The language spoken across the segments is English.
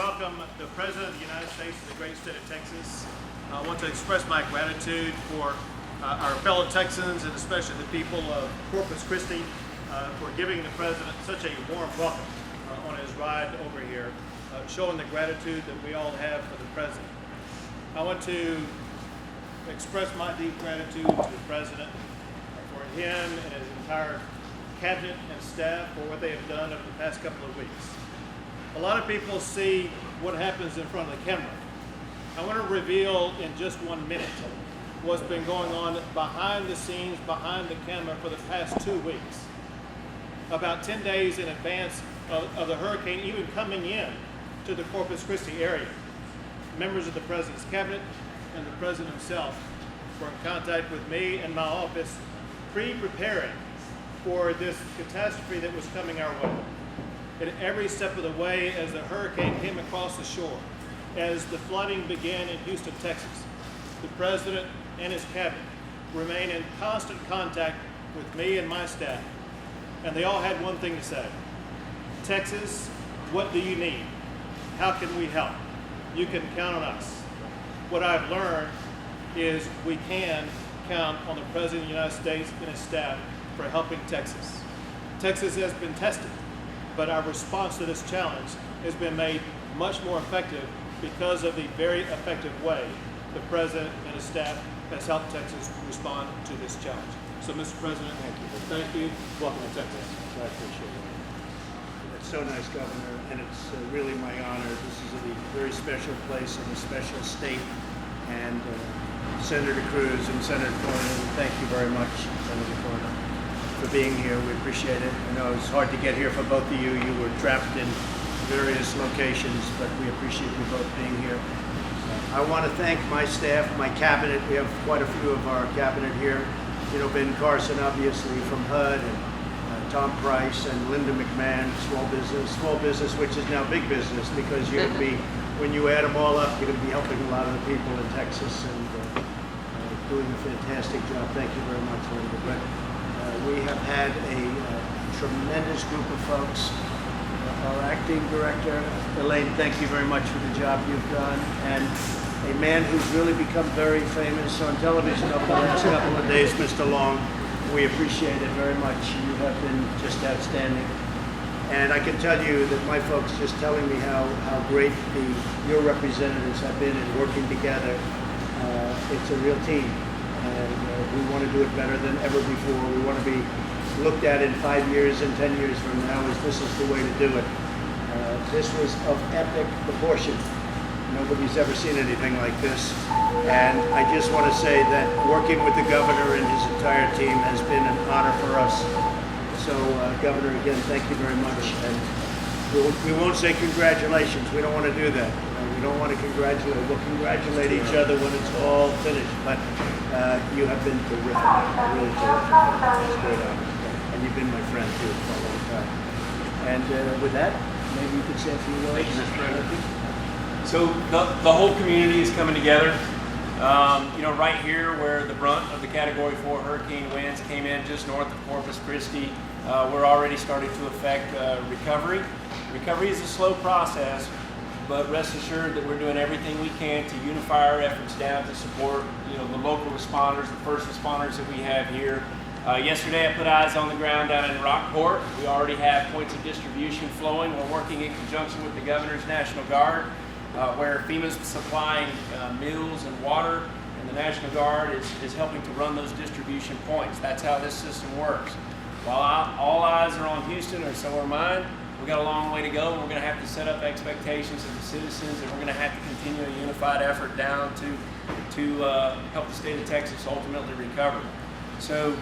welcome the President of the United States to the great state of Texas. I want to express my gratitude for our fellow Texans and especially the people of Corpus Christi for giving the President such a warm welcome on his ride over here, showing the gratitude that we all have for the President. I want to express my deep gratitude to the President for him and his entire cabinet and staff for what they have done over the past couple of weeks. A lot of people see what happens in front of the camera. I want to reveal in just 1 minute what's been going on behind the scenes, behind the camera for the past 2 weeks. About 10 days in advance of the hurricane even coming in to the Corpus Christi area, members of the President's cabinet and the President himself were in contact with me and my office preparing for this catastrophe that was coming our way. At every step of the way as the hurricane came across the shore, as the flooding began in Houston, Texas, the President and his cabinet remained in constant contact with me and my staff, and they all had one thing to say: Texas, what do you need? How can we help? You can count on us. What I've learned is we can count on the President of the United States and his staff for helping Texas. Texas has been tested, but our response to this challenge has been made much more effective because of the very effective way the President and his staff has helped Texas respond to this challenge. So, Mr. President, thank you. Welcome to Texas. I appreciate it. It's so nice, Governor, and it's really my honor. This is a very special place and a special state. And Senator Cruz and Senator Cornyn, thank you very much, Senator Cornyn, for being here. We appreciate it. I know it's hard to get here for both of you. You were trapped in various locations, but we appreciate you both being here. I want to thank my staff, my cabinet. We have quite a few of our cabinet here. You know, Ben Carson, obviously, from HUD, and Tom Price, and Linda McMahon, small business, which is now big business, because you're going to be, when you add them all up, you're going to be helping a lot of the people in Texas and doing a fantastic job. Thank you very much, Linda. But we have had a tremendous group of folks. Our acting director, Elaine, thank you very much for the job you've done. And a man who's really become very famous on television over the last couple of days, Mr. Long. We appreciate it very much. You have been just outstanding. And I can tell you that my folks just telling me how great your representatives have been in working together. It's a real team. And we want to do it better than ever before. We want to be looked at in 5 years and 10 years from now as this is the way to do it. This was of epic proportion. Nobody's ever seen anything like this. And I just want to say that working with the governor and his entire team has been an honor for us. So, Governor, again, thank you very much. And we won't say congratulations. We don't want to do that. We don't want to congratulate. We'll congratulate each other when it's all finished. But you have been terrific, really terrific. It's great honor. And you've been my friend, too, for a long time. And with that, maybe you could say a few words. Thank you, Mr. President. So the whole community is coming together. You know, right here where the brunt of the Category 4 hurricane winds came in just north of Corpus Christi, we're already starting to affect recovery. Recovery is a slow process, but rest assured that we're doing everything we can to unify our efforts down to support, you know, the local responders, the first responders that we have here. Yesterday I put eyes on the ground down in Rockport. We already have points of distribution flowing. We're working in conjunction with the Governor's National Guard, where FEMA's supplying meals and water, and the National Guard is helping to run those distribution points. That's how this system works. While all eyes are on Houston, or so are mine, we've got a long way to go. We're going to have to set up expectations of the citizens, and we're going to have to continue a unified effort down to help the state of Texas ultimately recover. So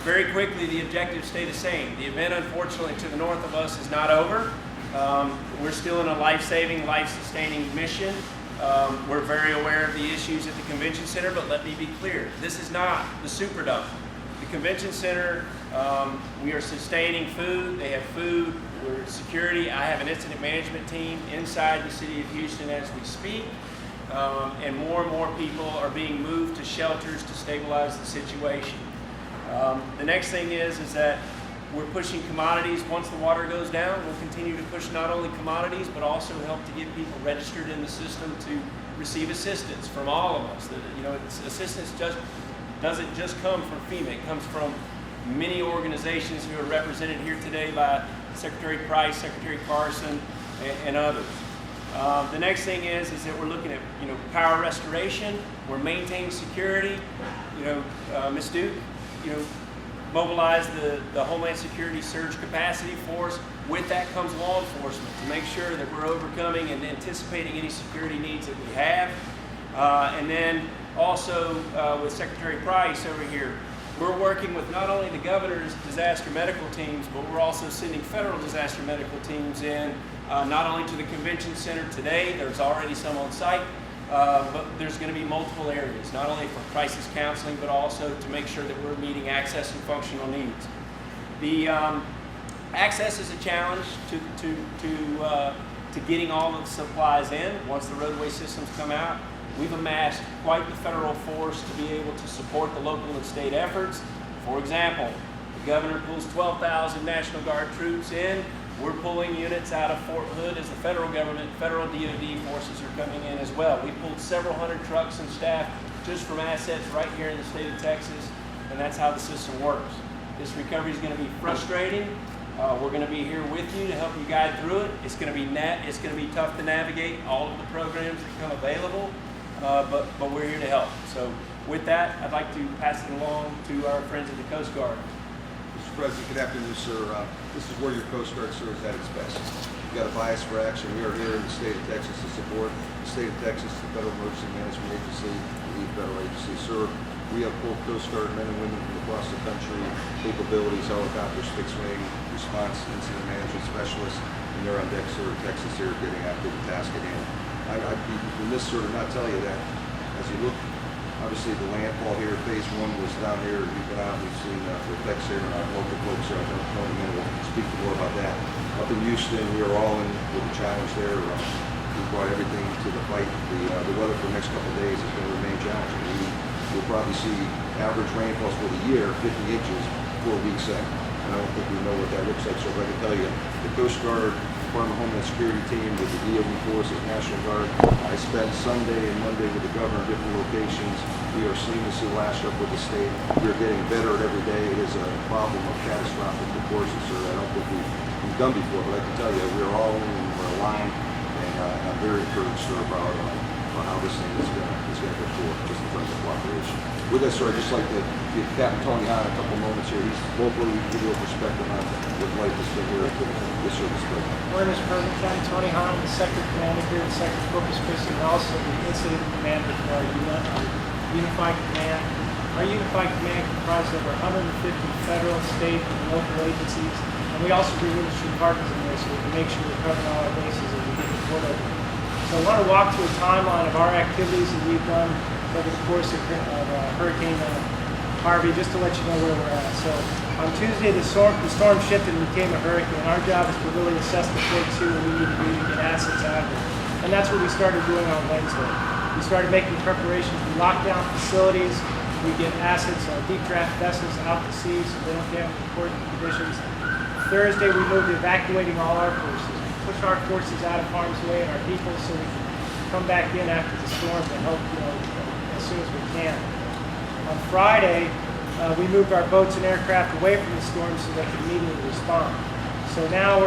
very quickly, the objectives stay the same. The event, unfortunately, to the north of us is not over. We're still in a life-saving, life-sustaining mission. We're very aware of the issues at the convention center, but let me be clear, this is not the Superdome. The convention center, we are sustaining food. They have food. We're security. I have an incident management team inside the city of Houston as we speak. And more people are being moved to shelters to stabilize the situation. The next thing is that We're pushing commodities. Once the water goes down, we'll continue to push not only commodities, but also help to get people registered in the system to receive assistance from all of us. Assistance doesn't just come from FEMA. It comes from many organizations who are represented here today by Secretary Price, Secretary Carson, and others. The next thing is that we're looking at power restoration. We're maintaining security. Ms. Duke, mobilize the Homeland Security surge capacity force. With that comes law enforcement to make sure that we're overcoming and anticipating any security needs that we have. And then also with Secretary Price over here, we're working with not only the governor's disaster medical teams, but we're also sending federal disaster medical teams in, not only to the convention center today, there's already some on site, but there's going to be multiple areas, not only for crisis counseling, but also to make sure that we're meeting access and functional needs. The access is a challenge to getting all of the supplies in once the roadway systems come out. We've amassed quite the federal force to be able to support the local and state efforts. For example, the governor pulls 12,000 National Guard troops in. We're pulling units out of Fort Hood as the federal government, federal DoD forces are coming in as well. We pulled several hundred trucks and staff just from assets right here in the state of Texas, and that's how the system works. This recovery is going to be frustrating. We're going to be here with you to help you guide through it. It's going to be tough to navigate all of the programs that come available, but we're here to help. So with that, I'd like to pass it along to our friends at the Coast Guard. Mr. President, good afternoon, sir. This is where your Coast Guard serves at its best. You've got a bias for action. We are here in the state of Texas to support the state of Texas, the Federal Emergency Management Agency, the lead federal agency. Sir, we have full Coast Guard men and women from across the country, capabilities, helicopters, fixed wing, response, incident management specialists, and they're on deck, sir, Texas here, getting after the task at hand. I'd be remiss, sir, to not tell you that as you look. Obviously, the landfall here, phase 1 was down here. We've been out, we've seen the effects here, and our local folks here, I know in a minute we'll speak more about that. Up in Houston, we are all in with the challenge there. We brought everything to the fight. The weather for the next couple of days is going to remain challenging. We'll probably see average rainfalls for the year, 50 inches, 4 weeks in. And I don't think we know what that looks like, so if I can tell you, the Coast Guard, Department of Homeland Security team with the DoD forces, National Guard. I spent Sunday and Monday with the governor in different locations. We are seamlessly lashed up with the state. We are getting better at every day. It is a problem of catastrophic proportions, sir. I don't think we've done before, but I can tell you we're all in, we're aligned, and I'm very encouraged, sir, about how this thing is going to go forward, just in terms of cooperation. With that, sir, I'd just like to give Captain Tony Hahn a couple moments here. He's locally, we can give you a perspective on what life has been here at this service program. Morning, Mr. President. Captain Tony Hahn, the Sector Commander here at Sector Corpus Christi, and also the Incident Commander for our Unified Command. Our Unified Command comprises over 150 federal, state, and local agencies, and we also bring industry partners in there so we can make sure we're covering all our bases as we get report over. So I want to walk through a timeline of our activities that we've done over the course of Hurricane Harvey, just to let you know where we're at. So on Tuesday, the storm shifted and became a hurricane. Our job is to really assess the quake, see what we need to do to get assets out of it. And that's what we started doing on Wednesday. We started making preparations. We locked down facilities. We get assets, deep draft vessels out to sea so they don't get into port conditions. Thursday, we moved to evacuating all our forces. We push our forces out of harm's way and our people so we can come back in after the storm to help, as soon as we can. On Friday, we moved our boats and aircraft away from the storm so they could immediately respond. So now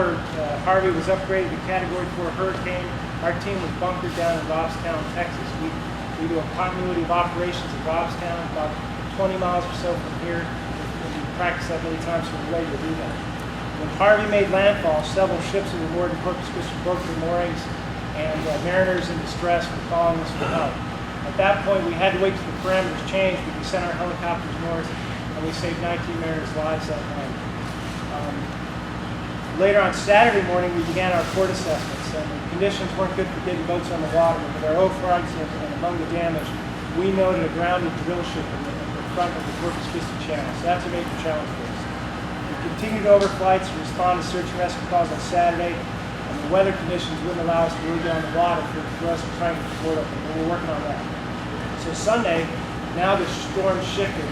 Harvey was upgraded to Category 4 hurricane. Our team was bunkered down in Robstown, Texas. We do a continuity of operations in Robstown, about 20 miles or so from here. We practiced that many times, so we're ready to do that. When Harvey made landfall, several ships that were moored in Corpus Christi broke their moorings, and mariners in distress were calling us for help. At that point, we had to wait till the parameters changed, but we sent our helicopters north, and we saved 19 mariners' lives that night. Later on Saturday morning, we began our port assessments, and the conditions weren't good for getting boats on the water. But with our O-fronts and among the damage, we noted a grounded drill ship in the front of the Corpus Christi channel, so that's a major challenge for us. We continued overflights and responded to search and rescue calls on Saturday, and the weather conditions wouldn't allow us to really get on the water for us to try and get the port open, but we're working on that. So Sunday, now the storm shifted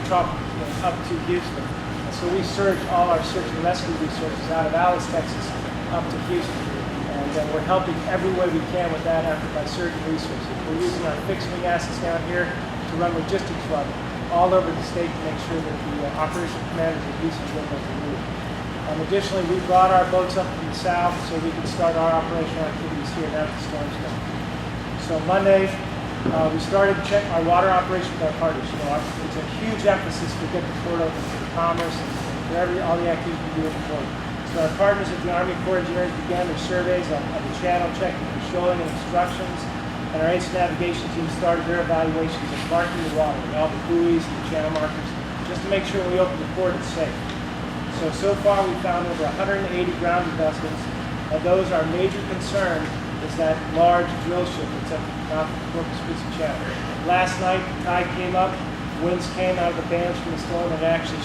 to up to Houston. And So we surge all our search and rescue resources out of Alice, Texas, up to Houston. And we're helping every way we can with that effort by surging resources. We're using our fixed wing assets down here to run logistics run all over the state to make sure that the operation commanders are using what they need. Additionally, we brought our boats up from the south so we can start our operational activities here now that the storm's done. So Monday, we started to check our water operation with our partners. It's a huge emphasis to get the port open for the commerce and for all the activities we do at the port. So our partners at the Army Corps of Engineers began their surveys of the channel, checking for shoaling and obstructions, and our ace navigation team started their evaluations of marking the water with all the buoys and the channel markers, just to make sure when we open the port it's safe. So far we found over 180 grounded vessels. Of those, our major concern is that large drill ship that's at the mouth of the Corpus Christi channel. Last night, the tide came up, winds came out of the bands from the storm, and it actually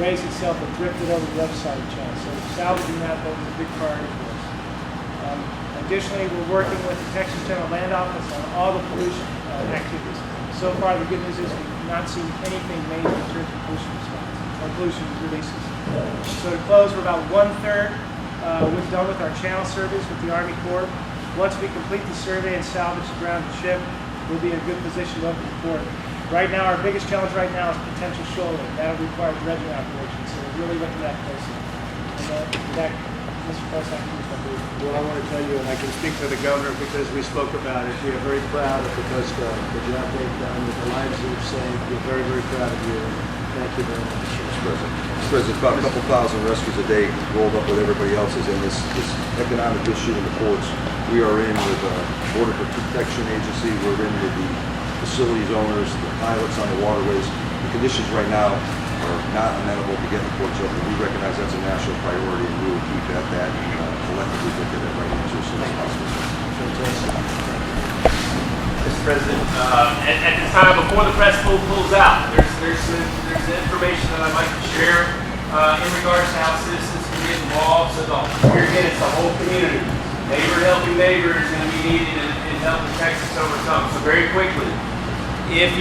raised itself and drifted over the other side of the channel. So salvaging that boat is a big priority for us. Additionally, we're working with the Texas General Land Office on all the pollution activities. So far, the good news is we've not seen anything major in terms of pollution response or pollution releases. So to close, we're about 1/3 we're done with our channel surveys with the Army Corps. Once we complete the survey and salvage the grounded ship, we'll be in a good position to open the port. Right now, our biggest challenge right now is potential shoaling. That'll require dredging operations, so we're really looking at that closely. And with that, Mr. President, I can use my brief. Well, I want to tell you, and I can speak for the governor because we spoke about it, we are very proud of the Coast Guard, the job they've done, the lives they've saved. We're very, very proud of you. Thank you very much. Mr. President, about a couple thousand rescues a day rolled up with everybody else's in this economic issue in the ports. We are in with the Border Protection Agency, we're in with the facilities owners, the pilots on the waterways. The conditions right now are not amenable to getting the ports open. We recognize that's a national priority and we will keep at that and collectively look at it right into as soon as possible. Mr. President, at this time, before the press pulls out, there's some information that I'd like to share in regards to how citizens can get involved. So here again, it's the whole community. Neighbor helping neighbor is going to be needed in helping Texas overcome. So very quickly, if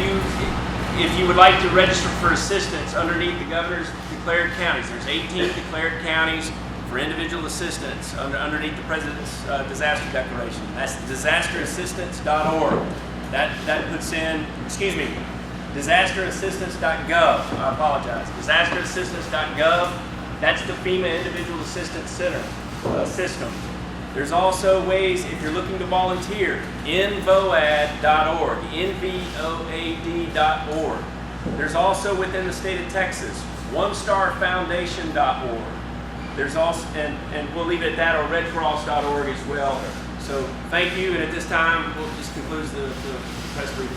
you would like to register for assistance underneath the governor's declared counties, there's 18 declared counties for individual assistance underneath the president's disaster declaration. That's disasterassistance.org. That puts in, disasterassistance.gov. I apologize. Disasterassistance.gov. That's the FEMA Individual Assistance Center system. There's also ways, if you're looking to volunteer, nvoad.org, nvoad.org. There's also within the state of Texas, onestarfoundation.org. There's also, and we'll leave it at that, or redcross.org as well. So thank you, and at this time, we'll just conclude the press briefing.